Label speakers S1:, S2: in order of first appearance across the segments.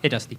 S1: Hey, Dusty.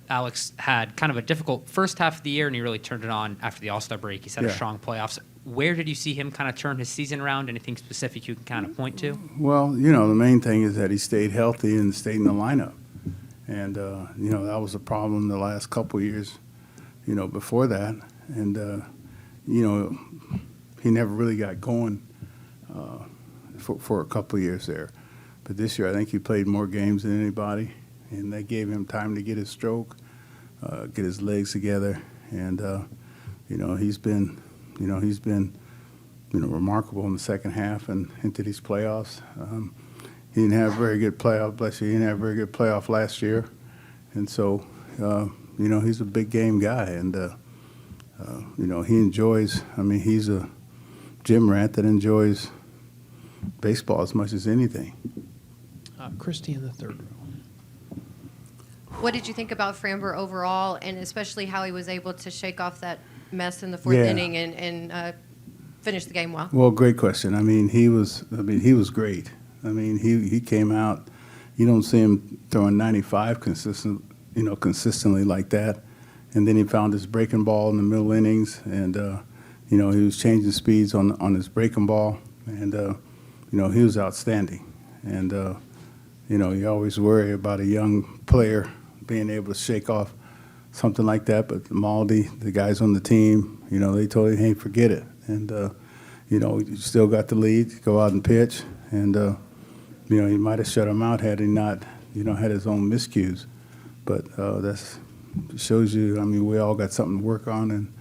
S1: Alex had kind of a difficult first half of the year, and he really turned it on after the All-Star break. He's had a strong playoffs. Where did you see him kind of turn his season around? Anything specific you can kind of point to?
S2: Well, you know, the main thing is that he stayed healthy and stayed in the lineup. And, you know, that was a problem the last couple of years, you know, before that. And, you know, he never really got going for a couple of years there. But this year, I think he played more games than anybody, and that gave him time to get his stroke, get his legs together. And, you know, he's been remarkable in the second half and into these playoffs. He didn't have a very good playoff, bless you. He didn't have a very good playoff last year. And so, you know, he's a big game guy. And, you know, he enjoys, I mean, he's a gym rat that enjoys baseball as much as anything.
S3: Christy in the third row.
S4: What did you think about Framber overall, and especially how he was able to shake off that mess in the fourth inning and finish the game well?
S2: Well, great question. I mean, he was great. I mean, he came out. You don't see him throwing 95 consistently like that. And then he found his breaking ball in the middle innings, and you know, he was changing speeds on his breaking ball, and you know, he was outstanding. And you know, you always worry about a young player being able to shake off something like that. But Maldi, the guys on the team, you know, they told him, hey, forget it. And you know, you still got the lead, go out and pitch, and you know, he might have shut him out had he not, you know, had his own miscues. But that's shows you. I mean, we all got something to work on, and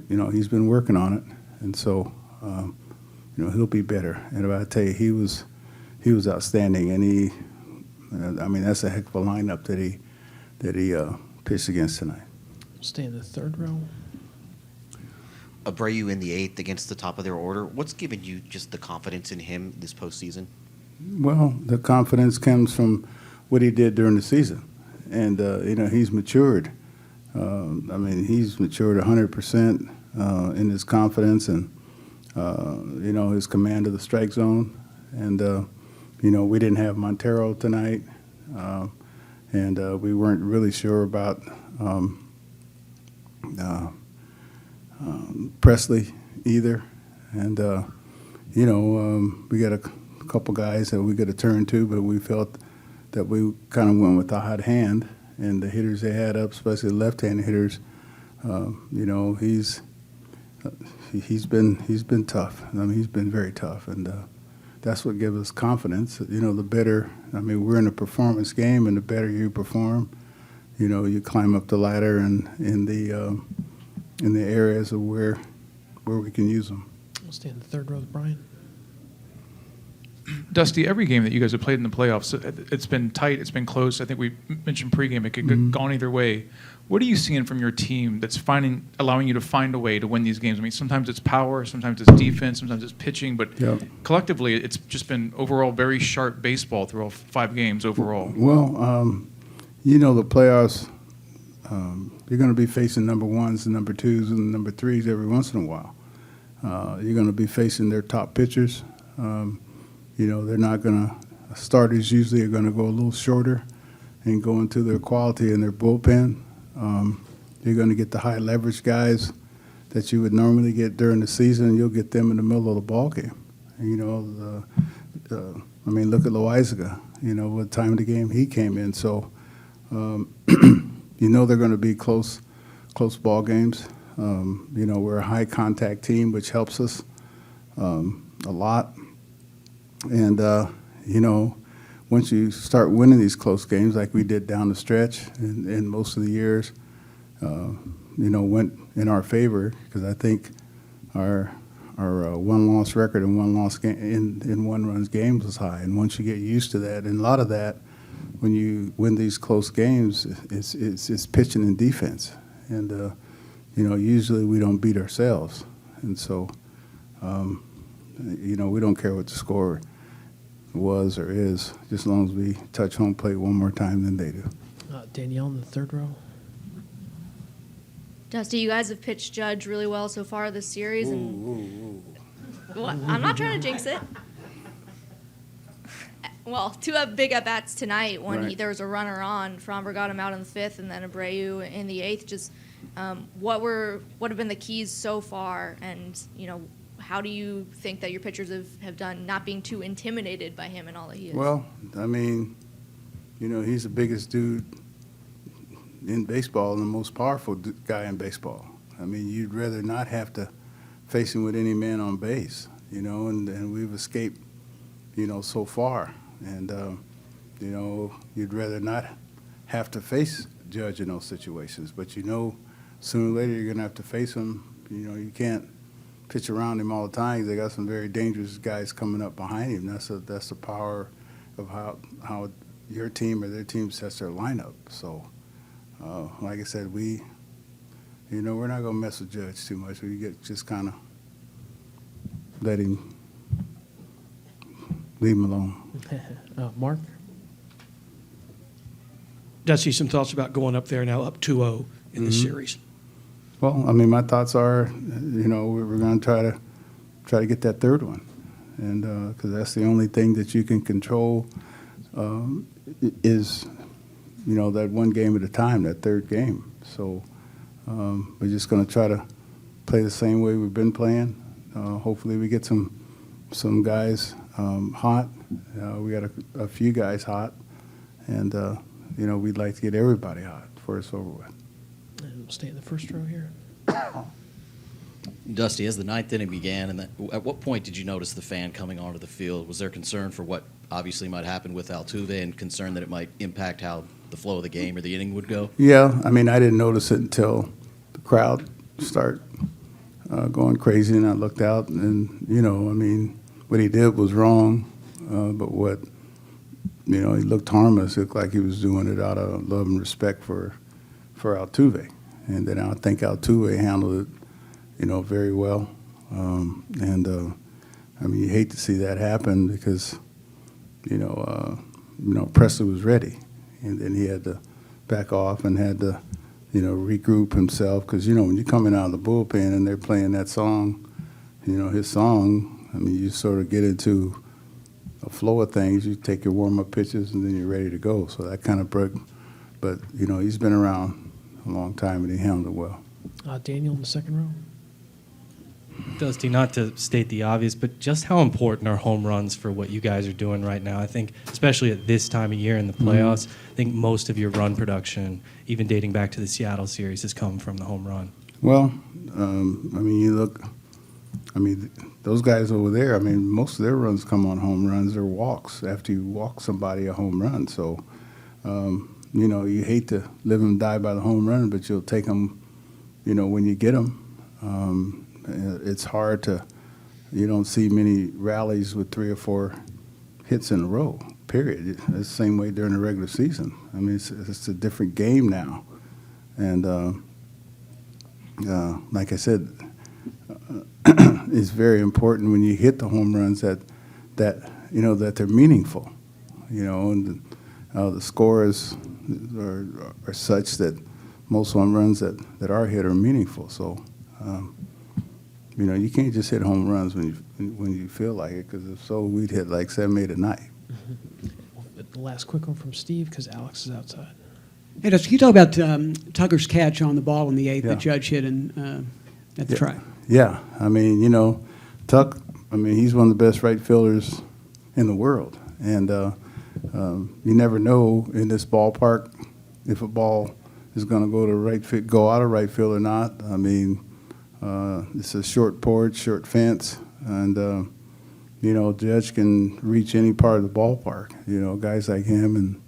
S2: you know, he's been working on it, and so you know, he'll be better. And I tell you, he was outstanding, and he, I mean, that's a heck of a lineup that he pitched against tonight.
S3: Stay in the third row.
S5: Abreu in the eighth against the top of their order. What's given you just the confidence in him this postseason?
S2: Well, the confidence comes from what he did during the season, and you know, he's matured. I mean, he's matured 100% in his confidence and you know, his command of the strike zone. And you know, we didn't have Montero tonight, and we weren't really sure about Presley either. And you know, we got a couple guys that we got to turn to, but we felt that we kind of went with the hot hand, and the hitters they had up, especially the left-handed hitters. You know, he's been tough. I mean, he's been very tough, and that's what gives us confidence. You know, the better. I mean, we're in a performance game, and the better you perform, you know, you climb up the ladder and in the areas of where we can use them.
S3: We'll stay in the third row with Brian.
S6: Dusty, every game that you guys have played in the playoffs, it's been tight, it's been close. I think we mentioned pregame, it could have gone either way. What are you seeing from your team that's allowing you to find a way to win these games? I mean, sometimes it's power, sometimes it's defense, sometimes it's pitching, but collectively, it's just been overall very sharp baseball through all 5 games overall.
S2: Well, you know, the playoffs, you're going to be facing number ones and number twos and number threes every once in a while. You're going to be facing their top pitchers. You know, they're not going to – starters usually are going to go a little shorter and go into their quality in their bullpen. You're going to get the high leverage guys that you would normally get during the season, and you'll get them in the middle of the ball game. And, you know, I mean, look at Loaizaga, you know, what time of the game he came in. So, you know, they're going to be close ball games. You know, we're a high contact team, which helps us a lot. And, you know, once you start winning these close games like we did down the stretch in most of the years, you know, went in our favor, because I think our one-loss record and one-loss in one-runs games was high. And once you get used to that, and a lot of that, when you win these close games, it's pitching and defense. And, you know, usually we don't beat ourselves. And so, you know, we don't care what the score was or is, just as long as we touch home plate one more time than they do.
S3: Danielle in the third row.
S7: Dusty, you guys have pitched Judge really well so far this series, and Well, I'm not trying to jinx it. two big at-bats tonight. When
S2: Right.
S7: there was a runner on, Framber got him out in the 5th, and then Abreu in the 8th. Just what have been the keys so far, and how do you think that your pitchers have done not being too intimidated by him and all that he is?
S2: Well, I mean, he's the biggest dude in baseball and the most powerful guy in baseball. I mean, you'd rather not have to face him with any man on base, and we've escaped, so far. And, you'd rather not have to face Judge in those situations. But, sooner or later you're going to have to face him. You can't pitch around him all the time. They got some very dangerous guys coming up behind him. That's the power of how your team or their team sets their lineup. So, like I said, we're not going to mess with Judge too much. We just kind of leave him alone.
S3: Mark?
S8: Dusty, some thoughts about going up there now up 2-0 in the series?
S2: Well, I mean, my thoughts are, we're going to try to get that third one, and because that's the only thing that you can control is, that one game at a time, that third game. So we're just going to try to play the same way we've been playing. Hopefully, we get some guys hot. We got a few guys hot, and we'd like to get everybody hot before it's over with.
S3: And we'll stay in the first row here.
S9: Dusty, as the ninth inning began, and at what point did you notice the fan coming onto the field? Was there concern for what obviously might happen with Altuve and concern that it might impact how the flow of the game or the inning would go?
S2: Yeah, I mean, I didn't notice it until the crowd started going crazy, and I looked out, and, I mean, what he did was wrong, but what, he looked harmless. It looked like he was doing it out of love and respect for Altuve. And then I think Altuve handled it, very well. I mean, you hate to see that happen because, Presley was ready, and then he had to back off and had to, regroup himself because, when you're coming out of the bullpen and they're playing that song, his song, I mean, you sort of get into a flow of things. You take your warm-up pitches and then you're ready to go. So that kind of broke. But, he's been around a long time and he handled it well.
S3: Daniel in the second row.
S10: Dusty, not to state the obvious, but just how important are home runs for what you guys are doing right now? I think, especially at this time of year in the playoffs, I think most of your run production, even dating back to the Seattle series, has come from the home run.
S2: Well, I mean, you look, I mean, those guys over there, I mean, most of their runs come on home runs or walks after you walk somebody a home run. So, you hate to live and die by the home run, but you'll take them, when you get them. It's hard to, you don't see many rallies with 3 or 4 hits in a row, period. It's the same way during the regular season. I mean, it's a different game now. And like I said, it's very important when you hit the home runs that they're meaningful, and the scores are such that most home runs that are hit are meaningful. So, you can't just hit home runs when you feel like it, because if so, we'd hit like 7, 8 a night.
S3: The last quick one from Steve, because Alex is outside.
S11: Hey, can you talk about Tucker's catch on the ball in the 8th
S2: Yeah.
S11: that Judge hit at the try?
S2: Yeah, I mean, Tuck, I mean, he's one of the best right fielders in the world. And you never know in this ballpark if a ball is going to go out of right field or not. I mean, it's a short porch, short fence, and, Judge can reach any part of the ballpark. Guys like him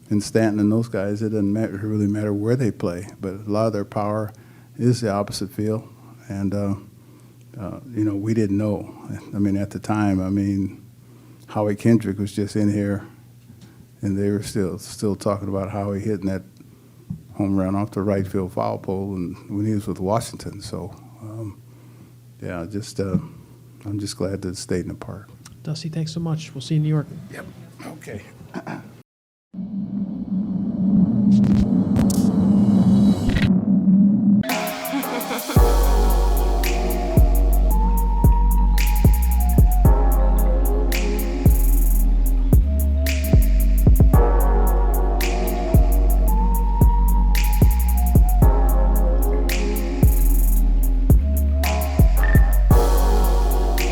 S2: and Stanton and those guys, it doesn't really matter where they play, but a lot of their power is the opposite field. And, we didn't know. I mean, at the time, Howie Kendrick was just in here, and they were still talking about Howie hitting that home run off the right field foul pole and when he was with Washington. So, I'm just glad that it stayed in the park.
S3: Dusty, thanks so much. We'll see you in New York.
S2: Yep. Okay.